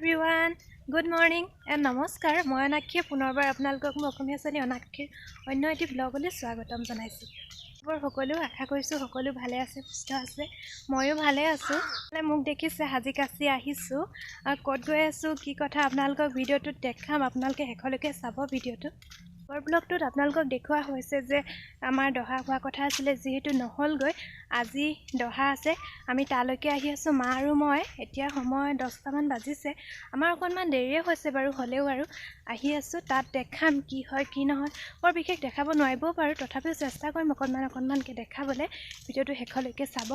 everyone, good morning and namaskar. মই Annakhi পুনৰবাৰ আপোনালোকক মই অসমীয়া চেনেল Annakhiৰ অন্য এটি ব্লগলৈ স্বাগতম জনাইছো। সকলো আশা কৰিছো সকলো ভালে আছে, সুস্থ আছে। ময়ো ভালে আছো। মোক দেখিছে হাজি কাছি আহিছো। ক'ত গৈ আছো কি কথা আপোনালোকক ভিডিঅ'টোত দেখাম। আপোনালোকে শেষলৈকে চাব ভিডিঅ'টো। ব্লগটোত আপোনালোকক দেখুৱা হৈছে যে আমাৰ দহা হোৱা কথা আছিল, যেহেতু নহল গৈ আজি দহা আছে। আমি তালৈকে আহি আছো মা আৰু মই। এতিয়া সময় 10টা মান বাজিছে। আমাৰ অকণমান দেৰিয়ে হৈছে বাৰু, হ'লেও আৰু আহি আছো। তাত দেখাম কি হয় কি নহয়। বৰ বিশেষ দেখাব নোৱাৰিবও পাৰো, তথাপিও চেষ্টা কৰিম অকণমানকৈ দেখাবলৈ। ভিডিঅ'টো শেষলৈকে চাব।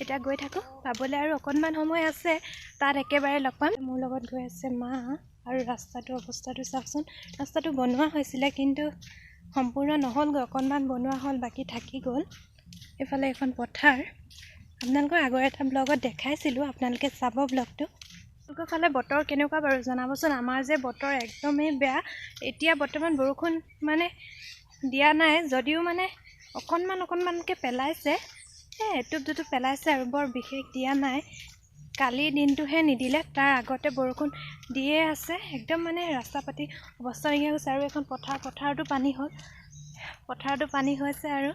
এতিয়া গৈ থাকো, পাবলৈ আৰু অকণমান সময় আছে। তাত একেবাৰে লগ পাম। মোৰ লগত গৈ আছে মা। আৰু ৰাস্তাটো অৱস্থাটো চাওকচোন। ৰাস্তাটো বনোৱা হৈছিলে কিন্তু সম্পূৰ্ণ নহলগৈ, অকণমান বনোৱা হ'ল, বাকী থাকি গ'ল। এফালে এখন পথাৰ। আপোনালোকৰ আগৰ এটা ব্লগত দেখাইছিলোঁ, আপোনালোকে চাব ব্লগটো। আপোনালোকৰ ফালে বতৰ কেনেকুৱা বাৰু জনাবচোন। আমাৰ যে বতৰ একদমেই বেয়া। এতিয়া বৰ্তমান বৰষুণ মানে দিয়া নাই, যদিও মানে অকণমানকৈ পেলাইছে। এটুপ দুটুপ পেলাইছে আৰু বৰ বিশেষ দিয়া নাই। কালি দিনটোহে নিদিলে, তাৰ আগতে বৰষুণ দিয়ে আছে। একদম মানে ৰাস্তা পাতি অৱস্থা নাইকিয়া হৈছে। আৰু এখন পথাৰতো পানী হ'ল। পথাৰতো পানী হৈছে আৰু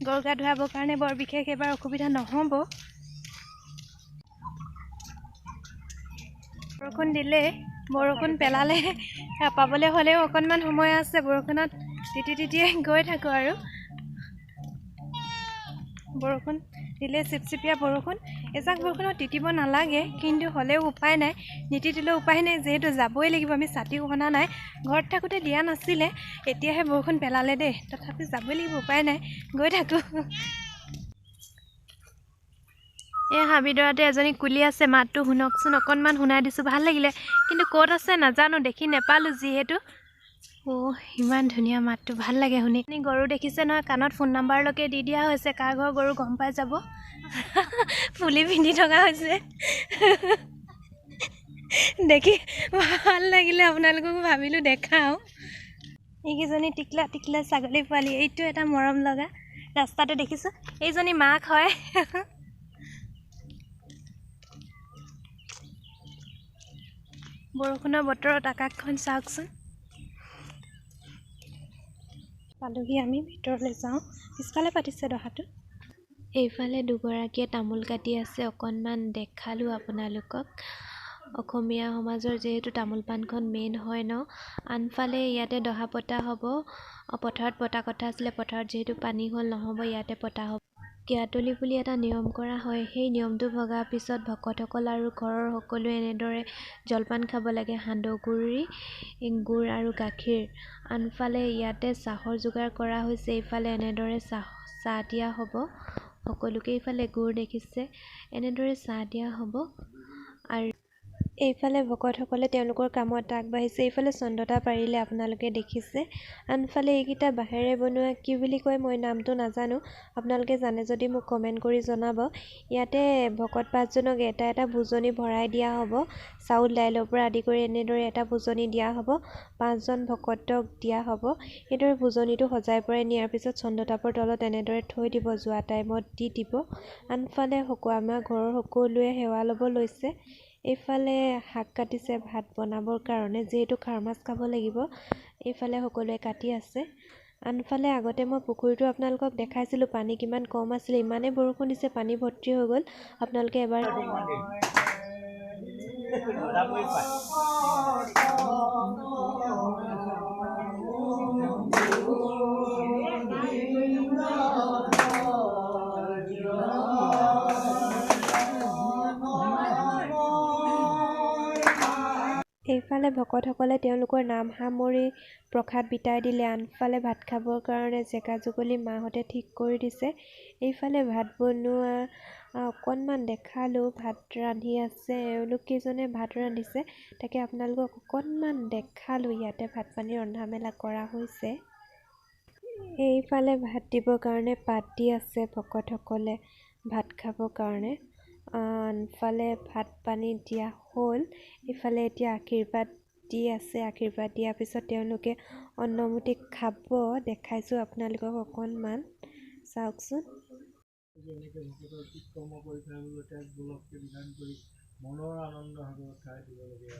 গৰু গা ধুৱাবৰ কাৰণে বৰ বিশেষ এবাৰ অসুবিধা নহ'ব। বৰষুণ দিলে, বৰষুণ পেলালে পাবলৈ হ'লেও অকণমান সময় আছে। বৰষুণত তিতিয়ে গৈ থাকোঁ আৰু বৰষুণ দিলে চিপচিপীয়া বৰষুণ। এজাক বৰষুণত তিতিব নালাগে, কিন্তু হ'লেও উপায় নাই। নিতিতিলেও উপায় নাই, যিহেতু যাবই লাগিব। আমি ছাতিও অনা নাই, ঘৰত থাকোঁতে দিয়া নাছিলে, এতিয়াহে বৰষুণ পেলালে দেই। তথাপি যাবই লাগিব, উপায় নাই, গৈ থাকোঁ। এই হাবিডৰাতে এজনী কুলি আছে, মাতটো শুনকচোন। অকণমান শুনাই দিছোঁ, ভাল লাগিলে। কিন্তু ক'ত আছে নাজানো, দেখি নেপালোঁ যিহেতু। ইমান ধুনীয়া মাতটো, ভাল লাগে শুনি। গৰু দেখিছে নহয়, কাণত ফোন নাম্বাৰলৈকে দি দিয়া হৈছে। কাৰ ঘৰ গৰু গম পাই যাব। ফুলি পিন্ধি থকা হৈছে। দেখি ভাল লাগিলে, আপোনালোককো ভাবিলোঁ দেখাওঁ। এইকেইজনী টিকলা ছাগলী পোৱালি। এইটো এটা মৰম লগা। ৰাস্তাতে দেখিছোঁ, এইজনী মাক হয়। বৰষুণৰ বতৰত আকাশখন চাওকচোন। পালোহি আমি, ভিতৰলৈ যাওঁ। পিছফালে পাতিছে দহাটো। এইফালে দুগৰাকীয়ে তামোল কাটি আছে, অকণমান দেখালোঁ আপোনালোকক। অসমীয়া সমাজৰ যিহেতু তামোল পাণখন মেইন হয় ন। আনফালে ইয়াতে দহা পতা হ'ব। পথাৰত পতা কথা আছিলে, পথাৰত যিহেতু পানী হ'ল নহ'ব, ইয়াতে পতা হ'ব। কিয়াতলি বুলি এটা নিয়ম কৰা হয়। সেই নিয়মটো ভগাৰ পিছত ভকতসকল আৰু ঘৰৰ সকলোৱে এনেদৰে জলপান খাব লাগে। সান্দহ গুড়ি, গুড় আৰু গাখীৰ। আনফালে ইয়াতে চাহৰ যোগাৰ কৰা হৈছে। এইফালে এনেদৰে চাহ দিয়া হ'ব সকলোকে। এইফালে গুড় দেখিছে, এনেদৰে চাহ দিয়া হ'ব। আৰু এইফালে ভকতসকলে তেওঁলোকৰ কামত আগবাঢ়িছে। এইফালে চন্দতা পাৰিলে আপোনালোকে দেখিছে। আনফালে এইকেইটা বাঁহেৰে বনোৱা, কি বুলি কয় মই নামটো নাজানো। আপোনালোকে জানে যদি মোক কমেণ্ট কৰি জনাব। ইয়াতে ভকত 5জনক এটা ভোজনি ভৰাই দিয়া হ'ব। চাউল দাইলৰ পৰা আদি কৰি এনেদৰে এটা ভোজনি দিয়া হ'ব। 5জন ভকতক দিয়া হ'ব। সেইদৰে ভোজনিটো সজাই পৰাই নিয়াৰ পিছত চন্দতাপৰ তলত এনেদৰে থৈ দিব, যোৱা টাইমত দি দিব। আনফালে আমাৰ ঘৰৰ সকলোৱে সেৱা ল'ব লৈছে। এইফালে শাক কাটিছে ভাত বনাবৰ কাৰণে, যিহেতু খাৰ মাছ খাব লাগিব। এইফালে সকলোৱে কাটি আছে। আনফালে আগতে মই পুখুৰীটো আপোনালোকক দেখাইছিলোঁ, পানী কিমান কম আছিলে। ইমানেই বৰষুণ দিছে, পানী ভৰ্তি হৈ গ'ল। আপোনালোকে এবাৰ এইফালে ভকতসকলে তেওঁলোকৰ নাম সামৰি প্ৰসাদ বিতাই দিলে। আনফালে ভাত খাবৰ কাৰণে জেগা জুগলি মাহঁতে ঠিক কৰি দিছে। এইফালে ভাত বনোৱা অকণমান দেখালোঁ। ভাত ৰান্ধি আছে, এওঁলোক কেইজনে ভাত ৰান্ধিছে, তাকে আপোনালোকক অকণমান দেখালোঁ। ইয়াতে ভাত পানী ৰন্ধা মেলা কৰা হৈছে। এইফালে ভাত দিবৰ কাৰণে পাত দি আছে ভকতসকলে ভাত খাবৰ কাৰণে। আনফালে ভাত পানী দিয়া হ'ল। এইফালে এতিয়া আশীৰ্বাদ দি আছে। আশীৰ্বাদ দিয়াৰ পিছত তেওঁলোকে অন্নমুঠি খাব। দেখাইছোঁ আপোনালোকক অকণমান, চাওকচোন। মনৰ আনন্দ হাতত ঠাই দিবলগীয়া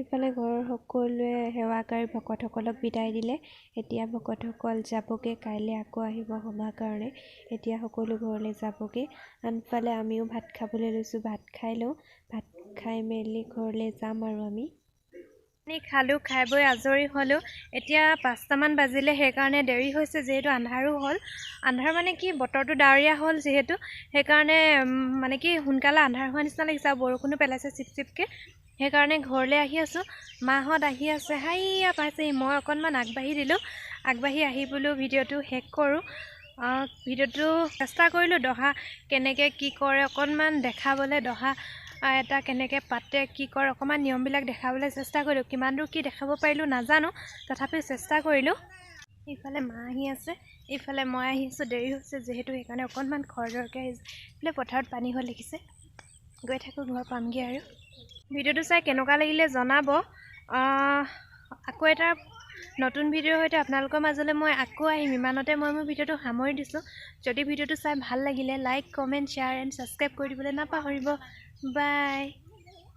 ইফালে ঘৰৰ সকলোৱে সেৱাকাৰী ভকতসকলক বিদায় দিলে। এতিয়া ভকতসকল যাবগৈ, কাইলৈ আকৌ আহিব সভাৰ কাৰণে। এতিয়া সকলো ঘৰলৈ যাবগৈ। আনফালে আমিও ভাত খাবলৈ লৈছোঁ। ভাত খাই লওঁ। ভাত খাই মেলি ঘৰলৈ যাম আৰু আমি খালোঁ। খাই বৈ আজৰি হ'লোঁ। এতিয়া 5টামান বাজিলে, সেইকাৰণে দেৰি হৈছে যিহেতু আন্ধাৰো হ'ল। আন্ধাৰ মানে কি, বতৰটো ডাৱৰীয়া হ'ল যিহেতু, সেইকাৰণে মানে কি সোনকালে আন্ধাৰ হোৱা নিচিনা লাগিছে আৰু বৰষুণো পেলাইছে চিপ চিপকৈ। সেইকাৰণে ঘৰলৈ আহি আছোঁ। মাহঁত আহি আছে, হাইয়া পাইছেহি। মই অকণমান আগবাঢ়ি দিলোঁ। আগবাঢ়ি আহি বোলো ভিডিঅ'টো শেষ কৰোঁ। ভিডিঅ'টো চেষ্টা কৰিলোঁ দহা কেনেকৈ কি কৰে অকণমান দেখাবলৈ, দহা এটা কেনেকৈ পাতে, কি কৰে অকণমান নিয়মবিলাক দেখাবলৈ চেষ্টা কৰিলোঁ। কিমান দূৰ কি দেখাব পাৰিলোঁ নাজানো, তথাপিও চেষ্টা কৰিলোঁ। ইফালে মা আহি আছে, ইফালে মই আহি আছোঁ। দেৰি হৈছে যিহেতু সেইকাৰণে অকণমান খৰধৰকৈ আহিছোঁ। এইফালে পথাৰত পানী হোৱা দেখিছে। গৈ থাকোঁ, ঘৰ পামগৈ আৰু। ভিডিঅ'টো চাই কেনেকুৱা লাগিলে জনাব। আকৌ এটা নতুন ভিডিঅ'ৰ সৈতে আপোনালোকৰ মাজলৈ মই আকৌ আহিম। ইমানতে মই মোৰ ভিডিঅ'টো সামৰি দিছোঁ। যদি ভিডিঅ'টো চাই ভাল লাগিলে like, comment, share and subscribe কৰি দিবলৈ নাপাহৰিব। বাই।